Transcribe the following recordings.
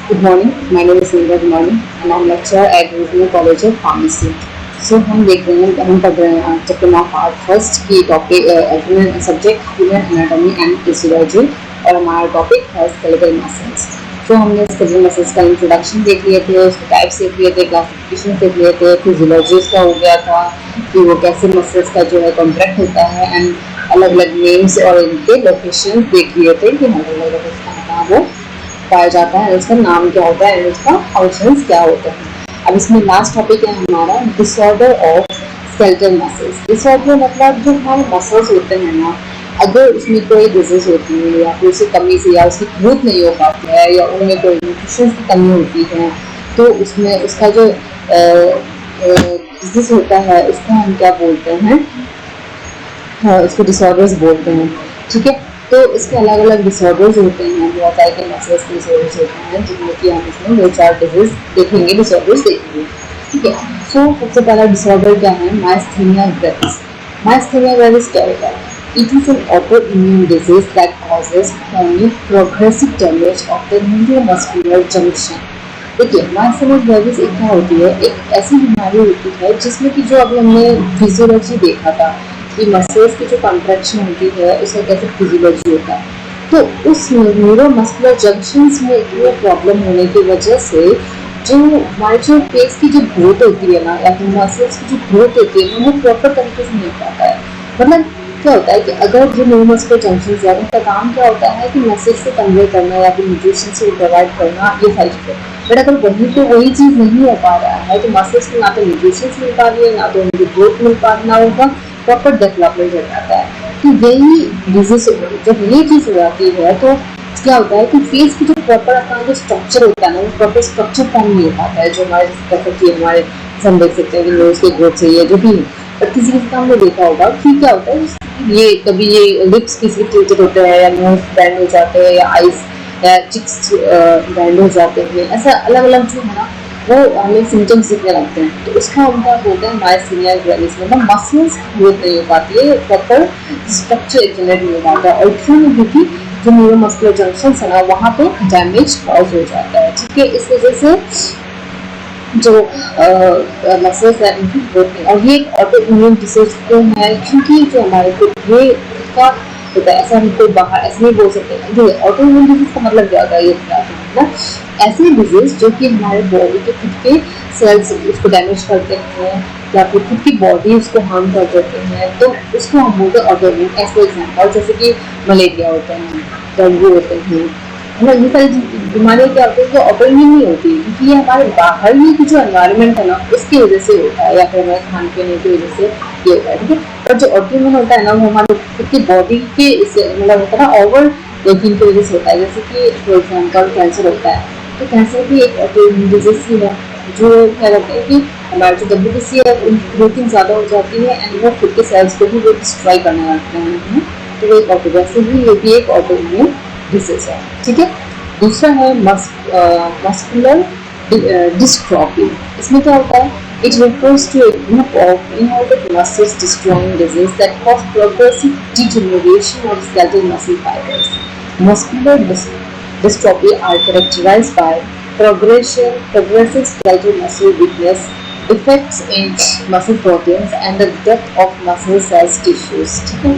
Good morning. My name is Indra Kumari and I'm lecturer at Regional College of Pharmacy. हम देख रहे हैं हम पढ़ रहे हैं चैप्टर नंबर पार्ट फर्स्ट की topic subject human anatomy and physiology और हमारा टॉपिक है स्केलेटल मसल्स। हमने स्केलेटल मसल्स का इंट्रोडक्शन देख लिए थे, उसके टाइप्स देख लिए थे, क्लासिफिकेशन देख लिए थे, फिजियोलॉजी उसका हो गया था कि वो कैसे मसल्स का जो है कॉन्ट्रैक्ट होता है एंड अलग अलग नेम्स और इनके लोकेशन देख लिए थे कि अलग अलग कहाँ वो पाया जाता है, उसका नाम क्या होता है, उसका फंक्शंस क्या होते हैं। अब इसमें लास्ट टॉपिक है हमारा disorder of skeletal muscles. Disorder मतलब जो हमारे मसल्स होते हैं ना, अगर उसमें कोई डिजीज होती है या फिर उसकी कमी से या उसकी ग्रोथ नहीं हो पाती है या उनमें कोई न्यूट्रिशन की कमी होती है तो उसमें उसका जो डिजीज होता है उसको हम क्या बोलते हैं, उसको डिसऑर्डर्स बोलते हैं। ठीक है, तो इसके अलग अलग डिसऑर्डर्स होते हैं, बहुत सारे के मसल्स के डिसऑर्डर्स होते हैं जिनमें कि हम इसमें दो चार डिजीज देखेंगे, डिसऑर्डर्स देखेंगे। ठीक है, सो सबसे पहला डिसऑर्डर क्या है, मायस्थेनिया ग्रेविस। मायस्थेनिया ग्रेविस क्या होता है? It is an autoimmune disease that causes chronic progressive damage of the neuromuscular junction। देखिए, मायस्थेनिया ग्रेविस एक क्या होती है, एक ऐसी बीमारी होती है जिसमें कि जो अभी हमने फिजियोलॉजी देखा था कि मसल्स की जो कॉन्ट्रैक्शन होती है उसका कैसे फिजियोलॉजी होता है, तो उस न्यूरोमस्कुलर जंक्शंस में इतनी प्रॉब्लम होने की वजह से जो हमारे जो फेस की जो ग्रोथ होती है ना या फिर मसल्स की जो ग्रोथ होती है वो प्रॉपर तरीके से नहीं पाता है। मतलब क्या होता है कि अगर जो न्यूरोमस्कुलर जंक्शंस है उनका काम क्या होता है कि मसल्स से कन्वे करना या फिर न्यूट्रिशन से प्रोवाइड करना, ये सारी चीज़ें। बट अगर वहीं पे वही चीज़ नहीं हो पा रहा है तो मसल्स को ना तो न्यूट्रिशन मिल पा रही है, ना तो उनकी ग्रोथ मिल पा रही, ना उनका प्रॉपर डेवलपमेंट हो जाता है। तो यही डिजीज जब ये चीज़ हो जाती है तो क्या होता है कि फेस की जो प्रॉपर अपना जो स्ट्रक्चर होता है ना वो प्रॉपर स्ट्रक्चर फॉर्म नहीं हो पाता है, जो हमारे हम देख सकते हैं कि नोज के ग्रोथ से ये जो भी है। पर किसी किसी का हमने देखा होगा कि क्या होता है, ये कभी ये लिप्स किसी टिल्टेड होते हैं या नोज बैंड हो जाते हैं या आइज या चिक्स बैंड हो जाते हैं, ऐसा अलग अलग जो है ना वो हमें सिम्टम्स दिखने लगते हैं। तो उसका उनका बोलते हैं मायस्थेनिया ग्रेविस, मतलब मसल्स ग्रोथ नहीं हो पाती है, प्रॉपर स्ट्रक्चर जनरेट नहीं हो पाता है और क्योंकि जो न्यूरोमस्कुलर जंक्शन है ना वहाँ पे डैमेज कॉज हो जाता है। ठीक है, इस वजह से जो मसल्स है उनकी ग्रोथ नहीं, और ये एक ऑटोइम्यून डिसीज क्यों है, क्योंकि जो हमारे को ये का होता है, ऐसा हम कोई बाहर ऐसे नहीं बोल सकते हैं। जो ऑटोइम्यून डिजीज का मतलब क्या होता है, ये मतलब ऐसे डिजीज जो कि हमारे बॉडी के खुद के सेल्स उसको डैमेज करते हैं या फिर खुद की बॉडी उसको हार्म कर देते हैं, तो उसको हम बोलते हैं ऑटोइम्यून। ऐसे एग्जाम्पल जैसे कि मलेरिया होते हैं, डेंगू होते हैं, ये सारी बीमारियाँ क्या होती है जो ऑटोइम्यून नहीं होती, क्योंकि ये हमारे बाहर ही जो एनवायरनमेंट है ना उसकी वजह से होता है या फिर हमारे खान पीने की वजह से ये होता है। ठीक है, और जो ऑटोइम्यून होता है ना वो हमारे खुद की बॉडी के मतलब होता है ना ओवर वर्किंग की वजह से होता है। जैसे कि फॉर एग्जाम्पल कैंसर होता है, तो कैंसर भी एक ऑटोइम्यून डिजीज ही है जो क्या करते हैं कि हमारे जो WBC है उनकी ग्रोथिंग ज़्यादा हो जाती है एंड वो खुद के सेल्स को भी वो डिस्ट्रॉय करने लगते हैं। तो एक ऑटोवैक्सीन भी ये भी एक ऑटोइम्यून डिसीज है। ठीक है, दूसरा है मस्कुलर डिस्ट्रॉफी। इसमें क्या होता है, it refers to a group of inherited muscles destroying disease that cause progressive degeneration of skeletal muscle fibres. Muscular dystrophy are characterized by progressive skeletal muscle weakness, defects in muscle proteins and the death of muscle cells tissues। ठीक है,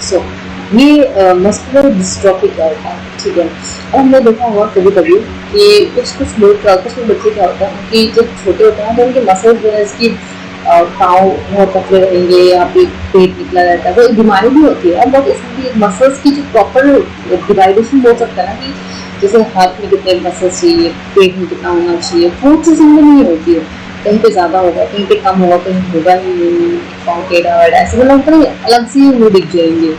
सो ये muscular dystrophy क्या होता है। ठीक है, और हमने देखा हुआ कभी कभी कि कुछ लोग कुछ बच्चे क्या होता है कि जब छोटे होते हैं तो उनके मसल्स जो है इसकी पाँव बहुत पतले रहेंगे या फिर पेट निकला रहता है, वो एक बीमारी भी होती है। बट इसमें मसल्स की जो प्रॉपर डिवाइडेशन हो सकता है ना कि जैसे हाथ में कितने मसल्स चाहिए, पेट में कितना होना चाहिए, वो चीज़ इनमें नहीं होती है। कहीं पे ज़्यादा होगा, कहीं पे कम होगा, कहीं होगा ही नहीं, पाँव टेढ़ा ऐसे मतलब कहीं अलग से वो दिख जाएंगे।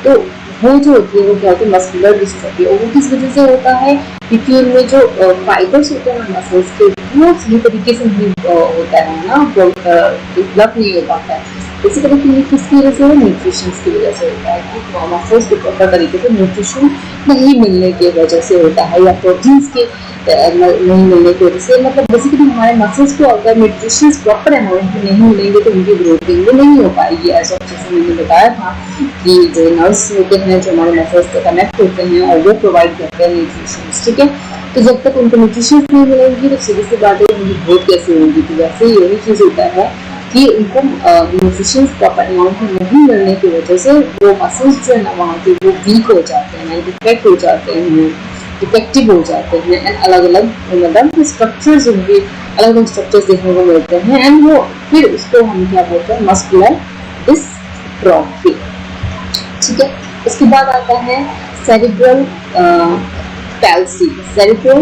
तो वो जो होती है वो क्या होती है, मस्कुलर डिस्ट्रॉफी। और वो किस वजह से होता है, क्योंकि उनमें जो फाइबर्स होते हैं ना मसल्स के वो सही तरीके से नहीं होता है ना, डेवलप नहीं हो पाता है। इसी तरह की किसकी वजह से है, न्यूट्रिशन की वजह से होता है कि मसल्स को प्रॉपर तरीके से न्यूट्रिशन नहीं मिलने की वजह से होता है या प्रोटीन्स के नहीं मिलने की वजह से। मतलब बेसिकली हमारे मसल्स को अगर न्यूट्रिशन प्रॉपर अमाउंट में नहीं मिलेंगे तो उनकी ग्रोथिंग नहीं हो पाएगी। ऐसा जैसे मैंने बताया था कि जो नर्व्स होते हैं जो हमारे मसल्स से कनेक्ट होते हैं और वो प्रोवाइड करते हैं न्यूट्रिशन। ठीक है, तो जब तक उनको न्यूट्रिशन नहीं मिलेंगी तो सीधी सी बात है उनकी ग्रोथ कैसे होगी। तो वैसे यही चीज़ होता है कि उनको न्यूट्रिशन प्रॉपर अमाउंट में नहीं मिलने की वजह से वो मसल्स जो है ना वहाँ के वो वीक हो जाते हैं, डिफेक्ट हो जाते हैं, डिफेक्टिव हो जाते हैं एंड अलग अलग मतलब स्ट्रक्चर्स उनके अलग अलग स्ट्रक्चर्स देखने को मिलते हैं एंड वो फिर उसको हम क्या बोलते हैं मस्कुलर डिस्ट्रॉफी। ठीक है, उसके बाद आता है सेरिब्रल पैल्सी। सेरिब्रल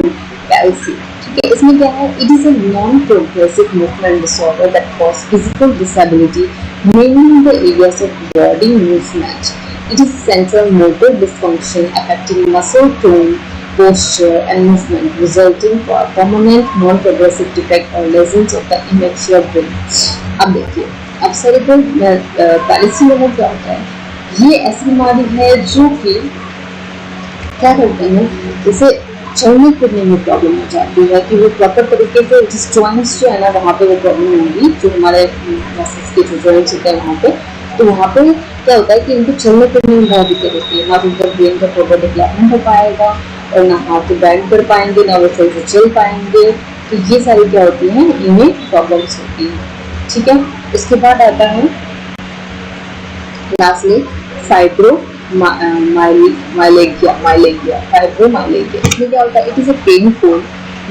पैल्सी, ठीक है, इसमें क्या है, it is a non progressive movement disorder that cause physical disability mainly in the areas of body movement. It is central motor dysfunction affecting muscle tone, posture and movement, resulting for permanent non-progressive defect or lesions of the immature brain. अब देखिए, अब cerebral policy में क्या होता है, ये ऐसी बीमारी है जो कि क्या करते हैं, जैसे चलने फिरने में प्रॉब्लम हो जाती है कि वो प्रॉपर तरीके से जिस जॉइंट्स जो है ना वहाँ पे वो प्रॉब्लम होगी, जो हमारे मसल्स के जो जॉइंट्स होते हैं वहाँ पे, तो वहाँ पे क्या होता है कि इनको चलने फिरने में बहुत दिक्कत होती है, ना तो उनका ब्रेन का प्रॉपर डेवलपमेंट हो पाएगा और ना हाथ तो बैंड कर पाएंगे, ना वो सही से चल पाएंगे। तो ये सारी क्या होती हैं, इनमें प्रॉब्लम्स होती हैं। ठीक है, उसके बाद आता है लास्टली फाइब्रोमाइलेगिया। फाइब्रोमाइलेगिया इसमें क्या होता है, it is a painful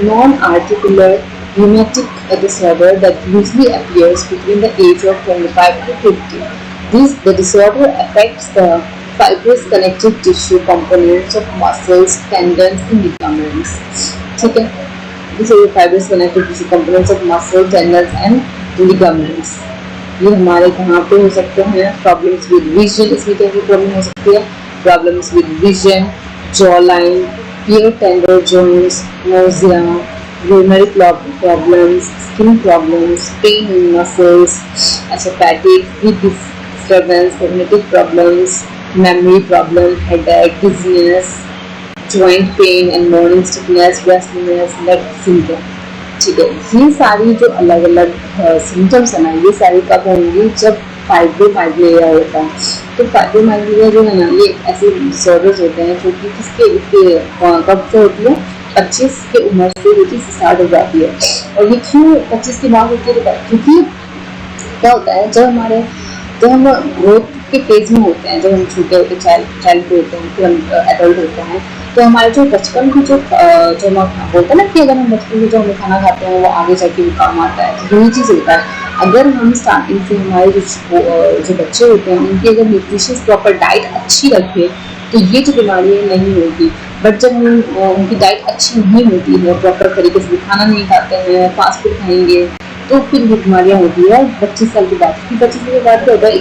non articular rheumatic disorder that usually appears between the age of 25 to 50. The disorder affects the fibrous connective tissue components of muscles, tendons and ligaments. ठीक है, this is the fibrous connective tissue components of muscles, tendons and ligaments. ये हमारे कहाँ पे हो सकते हैं, problems with vision, इसमें क्या प्रॉब्लम हो सकती है, problems with vision, jawline, pure tender joints, nausea, urinary problems, skin problems, pain in muscles, fatigue, sleep disturbance, cognitive problems, memory problem, headache, dizziness, joint pain and morning stiffness, restlessness, leg syndrome. ठीक है, ये सारी जो अलग अलग symptoms है ना, ये सारी कब होंगी, जब फाइब्रोमाइलेगिया होता है। तो फाइब्रोमाइलेगिया जो है ना, ये ऐसे डिसऑर्डर्स होते हैं जो कि किसके कब से होती है, 25 के उम्र से ये चीज़ स्टार्ट हो जाती है। और ये क्यों 25 के बाद होती है, क्योंकि क्या होता है, जब हम ग्रोथ के फेज में होते हैं, जब हम छोटे होते चाइल्ड होते हैं, फिर हम एडल्ट होते हैं, तो हमारे जो बचपन की जो हम बोलते हैं ना कि अगर हम बचपन में जो हम खाना खाते हैं वो आगे जाके भी काम आता है, तो यही चीज़ होता है। अगर हम स्टार्टिंग से हमारे जो बच्चे होते हैं उनकी अगर न्यूट्रिशियस प्रॉपर डाइट अच्छी रखें तो ये जो बीमारियाँ नहीं होगी। बट जब हम उनकी डाइट अच्छी नहीं होती है, प्रॉपर तरीके से खाना नहीं खाते हैं, फास्ट फूड खाएंगे, तो फिर वो बीमारियाँ होती है 25 साल के बाद। 25 साल के बाद क्या होता है,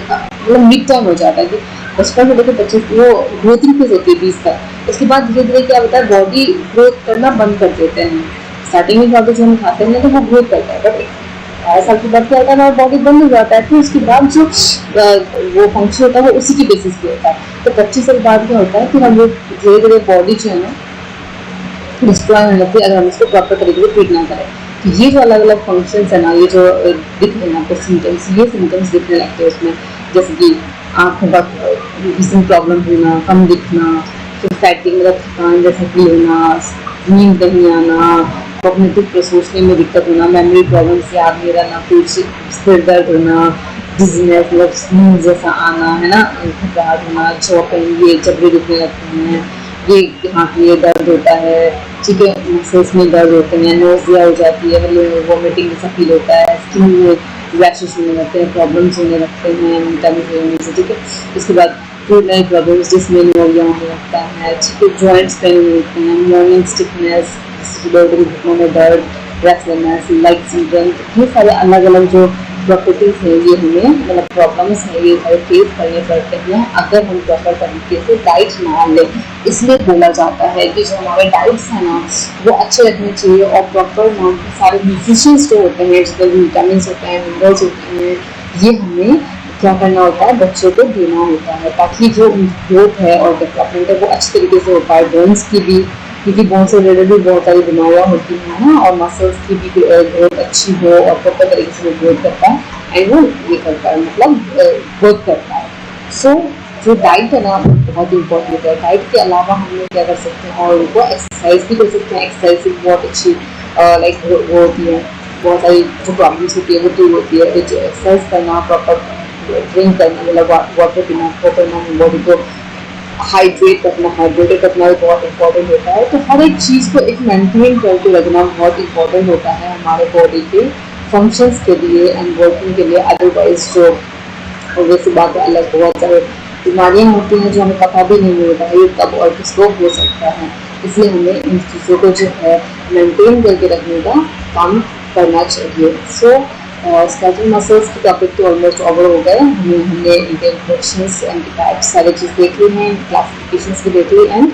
मतलब मिड टाइम हो जाता है कि बचपन से लेकर 25 वो ग्रोथिंग फेज होती है 20 तक। उसके बाद धीरे धीरे क्या होता है, बॉडी ग्रोथ करना बंद कर देते हैं। स्टार्टिंग में क्या जो हम खाते हैं तो वो ग्रोथ करता है, बट 18 साल के बाद क्या होता है ना, बॉडी बंद हो जाता है। फिर उसके बाद जो वो फंक्शन होता है वो उसी की बेसिस पे होता है। तो 25 साल बाद क्या होता है कि हम लोग धीरे धीरे बॉडी जो है ना डिस्ट्रॉय होने लगती है अगर हम इसको प्रॉपर तरीके से ट्रीट ना करें। तो ये जो अलग अलग फंक्शंस है ना, ये जो दिख रहे हैं आपको सिम्टम्स, ये सिम्टम्स दिखने लगते हैं उसमें, जैसे कि आँखों का विजन प्रॉब्लम होना, कम दिखना, फिर फैटिंग मतलब थकान जैसे फील होना, नींद नहीं आना, कॉग्निटिव सोचने में दिक्कत होना, मेमोरी प्रॉब्लम्स, याद नहीं रहना, फिर सिर दर्द होना, डिजीनेस मतलब नींद जैसा आना, है ना, घबराहट होना, जॉ पेन, ये जबड़े दुखने लगते हैं, ये हाथ में दर्द होता है, ठीक है, मसल्स में दर्द होते हैं, नोज़िया हो जाती है, मतलब वॉमिटिंग जैसा फील होता है, स्किन में रैशेस होने लगते हैं, प्रॉब्लम्स होने लगते हैं विटामिन होने से, ठीक है। उसके बाद यूरिनरी प्रॉब्लम्स जिसमें निमोनिया होने लगता है, ठीक है, जॉइंट्स पेन होने लगते हैं, मॉर्निंग स्टिफनेस, घुटनों में दर्द, रेस्टलेसनेस, लाइक सिंड्रोम, ये सारे अलग अलग जो प्रॉपर्टीज है ये हमें मतलब प्रॉब्लम्स है ये सारे फेस करने पड़ते हैं अगर हम प्रॉपर तरीके से डाइट ना लें। इसलिए बोला जाता है कि जो हमारे डाइट्स हैं ना वो अच्छे रखने चाहिए और प्रॉपर सारे न्यूट्रिशंस जो होते हैं, जितने विटामिन होते हैं, मिनरल्स होते हैं, ये हमें क्या करना होता है, बच्चों को देना होता है ताकि जो ग्रोथ है और डेवलपमेंट है वो अच्छे तरीके से हो पाए। बोन्स की भी, क्योंकि बोन से रिलेटेड भी बहुत सारी बीमारियाँ होती हैं ना, और मसल्स की भी ग्रोथ अच्छी हो और प्रॉपर तरीके से वो ग्रोथ करता है एंड वो ये करता है मतलब ग्रोथ करता है। सो जो डाइट है ना बहुत इंपॉर्टेंट है। डाइट के अलावा हम लोग क्या कर सकते हैं, और उनको एक्सरसाइज भी कर सकते हैं। एक्सरसाइज से बहुत अच्छी लाइक वो होती है, बहुत सारी जो प्रॉब्लम्स होती है वो दूर होती है। तो जो एक्सरसाइज करना, प्रॉपर ड्रिंक करना, मतलब वाटर पीना, प्रॉपर अपनी बॉडी को हाइड्रेटेड रखना भी बहुत इंपॉर्टेंट होता है। तो हर एक चीज़ को एक मेंटेन करके रखना बहुत इंपॉर्टेंट होता है हमारे बॉडी के फंक्शंस के लिए एंड वर्किंग के लिए। अदरवाइज जो वैसी बात है, अलग बहुत सारे बीमारियां होती हैं जो हमें पता भी नहीं होता है ये कब और किसको हो सकता है। इसलिए हमें इन चीज़ों को जो है मेंटेन करके रखने का काम करना चाहिए। सो स्केलेटल मसल्स के टॉपिक तो ऑलमोस्ट ओवर हो गए। हमने इनके इंफेक्शंस एंड टाइप्स सारी चीज़ देख ली हैं, क्लासिफिकेशंस भी देख ली एंड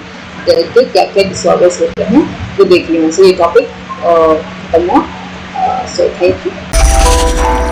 के क्या क्या डिसऑर्डर्स होते हैं वो देख ली हैं। सो ये टॉपिक खत्म हुआ। So thank you.